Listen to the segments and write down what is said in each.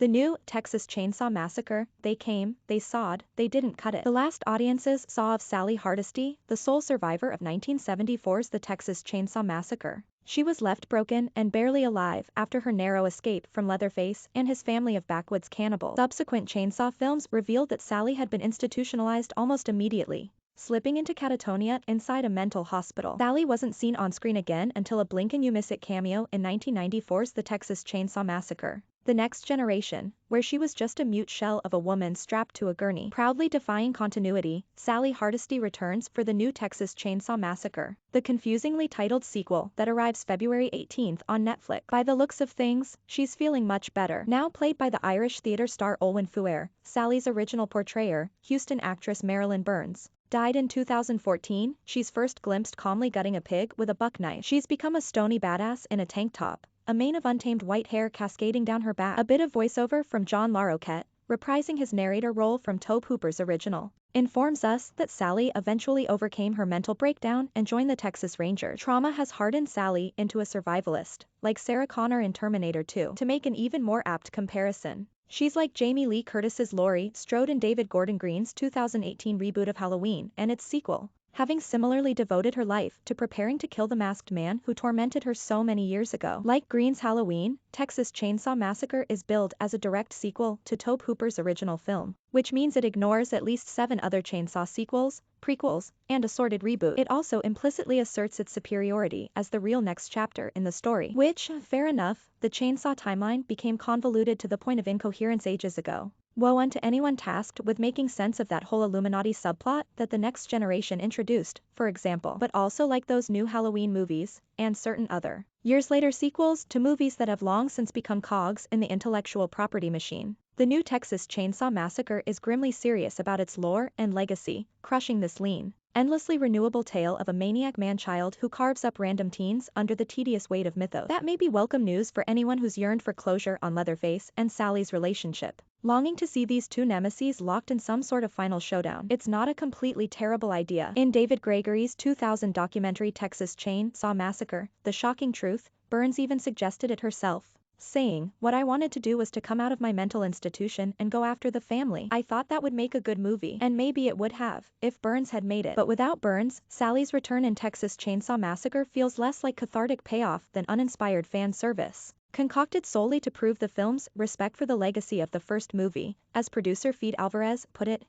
The new Texas Chainsaw Massacre, they came, they sawed, they didn't cut it. The last audiences saw of Sally Hardesty, the sole survivor of 1974's The Texas Chainsaw Massacre. She was left broken and barely alive after her narrow escape from Leatherface and his family of backwoods cannibals. Subsequent Chainsaw films revealed that Sally had been institutionalized almost immediately, slipping into catatonia inside a mental hospital. Sally wasn't seen on screen again until a blink and you miss it cameo in 1994's The Texas Chainsaw Massacre: The Next Generation, where she was just a mute shell of a woman strapped to a gurney. Proudly defying continuity, Sally Hardesty returns for the new Texas Chainsaw Massacre, the confusingly titled sequel that arrives February 18th on Netflix. By the looks of things, she's feeling much better. Now played by the Irish theater star Olwen Fuair, Sally's original portrayer, Houston actress Marilyn Burns, died in 2014. She's first glimpsed calmly gutting a pig with a buck knife. She's become a stony badass in a tank top, a mane of untamed white hair cascading down her back. A bit of voiceover from John Larroquette, reprising his narrator role from Tobe Hooper's original, informs us that Sally eventually overcame her mental breakdown and joined the Texas Rangers. Trauma has hardened Sally into a survivalist, like Sarah Connor in Terminator 2. To make an even more apt comparison, she's like Jamie Lee Curtis's Laurie Strode in David Gordon Green's 2018 reboot of Halloween and its sequel, having similarly devoted her life to preparing to kill the masked man who tormented her so many years ago. Like Green's Halloween, Texas Chainsaw Massacre is billed as a direct sequel to Tobe Hooper's original film, which means it ignores at least 7 other Chainsaw sequels, prequels, and assorted reboots. It also implicitly asserts its superiority as the real next chapter in the story. Which, fair enough, the Chainsaw timeline became convoluted to the point of incoherence ages ago. Woe unto anyone tasked with making sense of that whole Illuminati subplot that the Next Generation introduced, for example. But also like those new Halloween movies, and certain other years later sequels to movies that have long since become cogs in the intellectual property machine, the new Texas Chainsaw Massacre is grimly serious about its lore and legacy, crushing this lean, endlessly renewable tale of a maniac man-child who carves up random teens under the tedious weight of mythos. That may be welcome news for anyone who's yearned for closure on Leatherface and Sally's relationship, longing to see these two nemeses locked in some sort of final showdown. It's not a completely terrible idea. In David Gregory's 2000 documentary Texas Chain Saw Massacre: The Shocking Truth, Burns even suggested it herself, saying, "What I wanted to do was to come out of my mental institution and go after the family. I thought that would make a good movie." And maybe it would have, if Burns had made it. But without Burns, Sally's return in Texas Chainsaw Massacre feels less like cathartic payoff than uninspired fan service, concocted solely to prove the film's respect for the legacy of the first movie, as producer Fede Alvarez put it,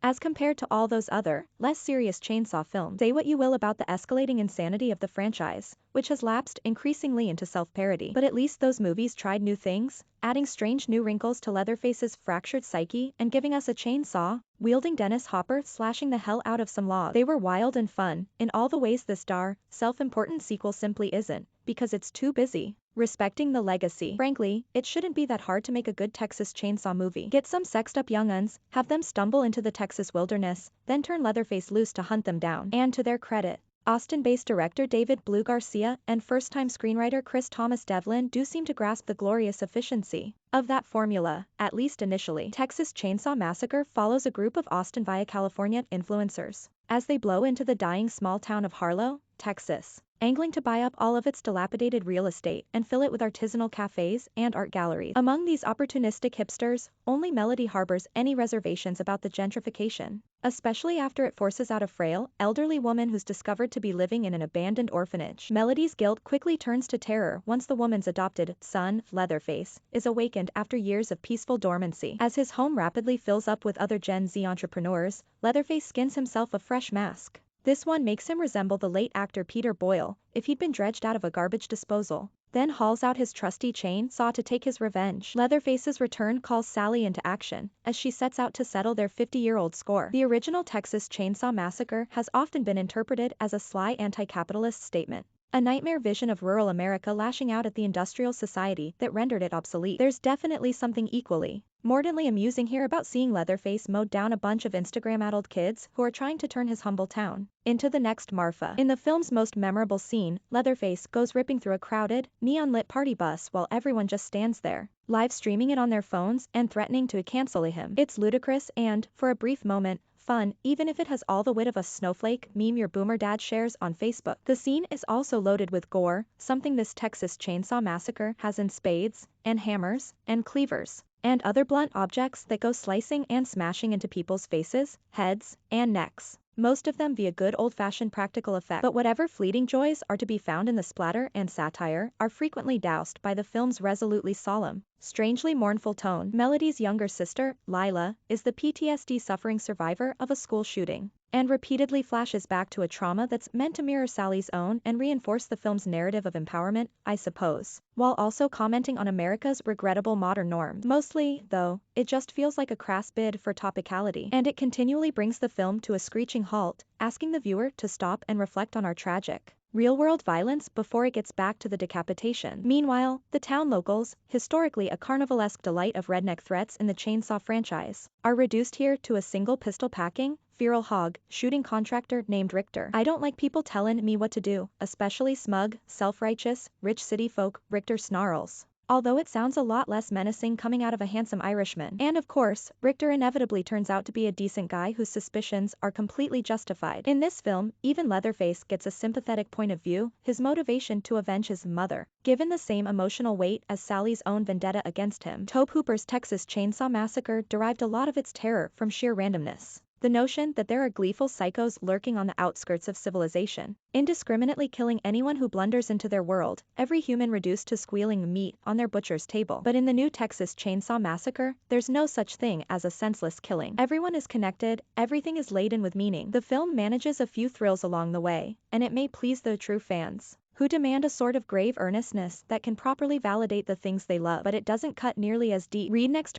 as compared to all those other, less serious Chainsaw films. Say what you will about the escalating insanity of the franchise, which has lapsed increasingly into self-parody, but at least those movies tried new things, adding strange new wrinkles to Leatherface's fractured psyche and giving us a chainsaw wielding Dennis Hopper slashing the hell out of some logs. They were wild and fun, in all the ways this self-important sequel simply isn't, because it's too busy respecting the legacy. Frankly, it shouldn't be that hard to make a good Texas Chainsaw movie. Get some sexed up young'uns, have them stumble into the Texas wilderness, then turn Leatherface loose to hunt them down. And to their credit, Austin-based director David Blue Garcia and first-time screenwriter Chris Thomas Devlin do seem to grasp the glorious efficiency of that formula, at least initially. Texas Chainsaw Massacre follows a group of Austin via California influencers as they blow into the dying small town of Harlow, Texas, angling to buy up all of its dilapidated real estate and fill it with artisanal cafes and art galleries. Among these opportunistic hipsters, only Melody harbors any reservations about the gentrification, especially after it forces out a frail, elderly woman who's discovered to be living in an abandoned orphanage. Melody's guilt quickly turns to terror once the woman's adopted son, Leatherface, is awakened after years of peaceful dormancy. As his home rapidly fills up with other Gen Z entrepreneurs, Leatherface skins himself a fresh mask. This one makes him resemble the late actor Peter Boyle, if he'd been dredged out of a garbage disposal, then hauls out his trusty chainsaw to take his revenge. Leatherface's return calls Sally into action, as she sets out to settle their 50-year-old score. The original Texas Chainsaw Massacre has often been interpreted as a sly anti-capitalist statement, a nightmare vision of rural America lashing out at the industrial society that rendered it obsolete. There's definitely something equally mordantly amusing here about seeing Leatherface mowed down a bunch of Instagram-addled kids who are trying to turn his humble town into the next Marfa. In the film's most memorable scene, Leatherface goes ripping through a crowded, neon-lit party bus while everyone just stands there, live streaming it on their phones and threatening to cancel him. It's ludicrous and, for a brief moment, fun, even if it has all the wit of a snowflake meme your boomer dad shares on Facebook. The scene is also loaded with gore, something this Texas Chainsaw Massacre has in spades, and hammers, and cleavers, and other blunt objects that go slicing and smashing into people's faces, heads, and necks. Most of them via good old-fashioned practical effect. But whatever fleeting joys are to be found in the splatter and satire are frequently doused by the film's resolutely solemn, strangely mournful tone. Melody's younger sister, Lila, is the PTSD-suffering survivor of a school shooting, and repeatedly flashes back to a trauma that's meant to mirror Sally's own and reinforce the film's narrative of empowerment, I suppose, while also commenting on America's regrettable modern norms. Mostly, though, it just feels like a crass bid for topicality, and it continually brings the film to a screeching halt, asking the viewer to stop and reflect on our tragic, real-world violence before it gets back to the decapitation. Meanwhile, the town locals, historically a carnivalesque delight of redneck threats in the Chainsaw franchise, are reduced here to a single pistol-packing, feral hog, shooting contractor named Richter. I don't like people telling me what to do, especially smug, self-righteous, rich city folk, Richter snarls. Although it sounds a lot less menacing coming out of a handsome Irishman. And of course, Richter inevitably turns out to be a decent guy whose suspicions are completely justified. In this film, even Leatherface gets a sympathetic point of view, his motivation to avenge his mother, given the same emotional weight as Sally's own vendetta against him. Tobe Hooper's Texas Chainsaw Massacre derived a lot of its terror from sheer randomness. The notion that there are gleeful psychos lurking on the outskirts of civilization, indiscriminately killing anyone who blunders into their world, every human reduced to squealing meat on their butcher's table. But in the new Texas Chainsaw Massacre, there's no such thing as a senseless killing. Everyone is connected, everything is laden with meaning. The film manages a few thrills along the way, and it may please the true fans, who demand a sort of grave earnestness that can properly validate the things they love, but it doesn't cut nearly as deep. Read next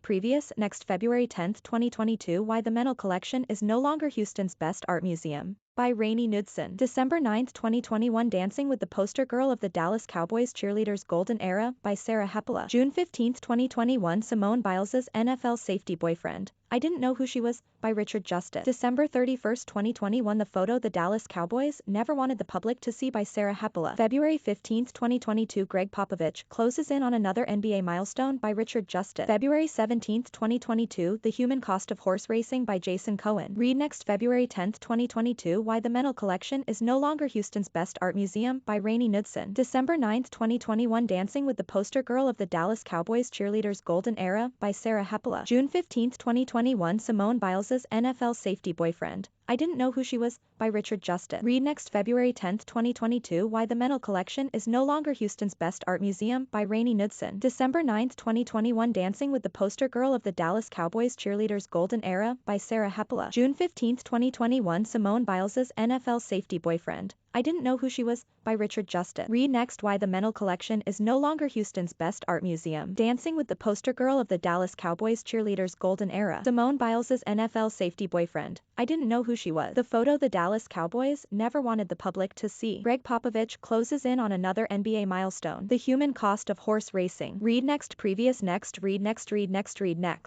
February 10, 2022 Why the Mental Collection is no longer Houston's best art museum, by Rainey Knudsen. December 9, 2021 Dancing with the Poster Girl of the Dallas Cowboys Cheerleaders Golden Era, by Sarah Hepola. June 15, 2021 Simone Biles's NFL Safety Boyfriend, I Didn't Know Who She Was, by Richard Justice. December 31, 2021 The Photo the Dallas Cowboys Never Wanted the Public to See, by Sarah Hepola. February 15, 2022 Greg Popovich Closes In on Another NBA Milestone, by Richard Justice. February 17, 2022 The Human Cost of Horse Racing, by Jason Cohen. Read next February 10, 2022 Why the Mental Collection is no longer Houston's best art museum, by Rainey Knudsen. December 9, 2021 Dancing with the Poster Girl of the Dallas Cowboys Cheerleaders Golden Era, by Sarah Hepola. June 15, 2021 Simone Biles's NFL Safety Boyfriend, I Didn't Know Who She Was, by Richard Justice. Read next February 10, 2022 Why the Mental Collection is no longer Houston's best art museum, by Rainey Knudsen. December 9, 2021 Dancing with the Poster Girl of the Dallas Cowboys Cheerleaders Golden Era, by Sarah Hepola. June 15, 2021 Simone Biles's NFL Safety Boyfriend, I Didn't Know Who She Was, by Richard Justice. Read next Why the Mental Collection is no longer Houston's best art museum. Dancing with the Poster Girl of the Dallas Cowboys Cheerleaders Golden Era. Simone Biles's NFL Safety Boyfriend, I Didn't Know Who She Was. The photo the Dallas Cowboys never wanted the public to see. Greg Popovich closes in on another NBA milestone. The Human Cost of Horse Racing. Read next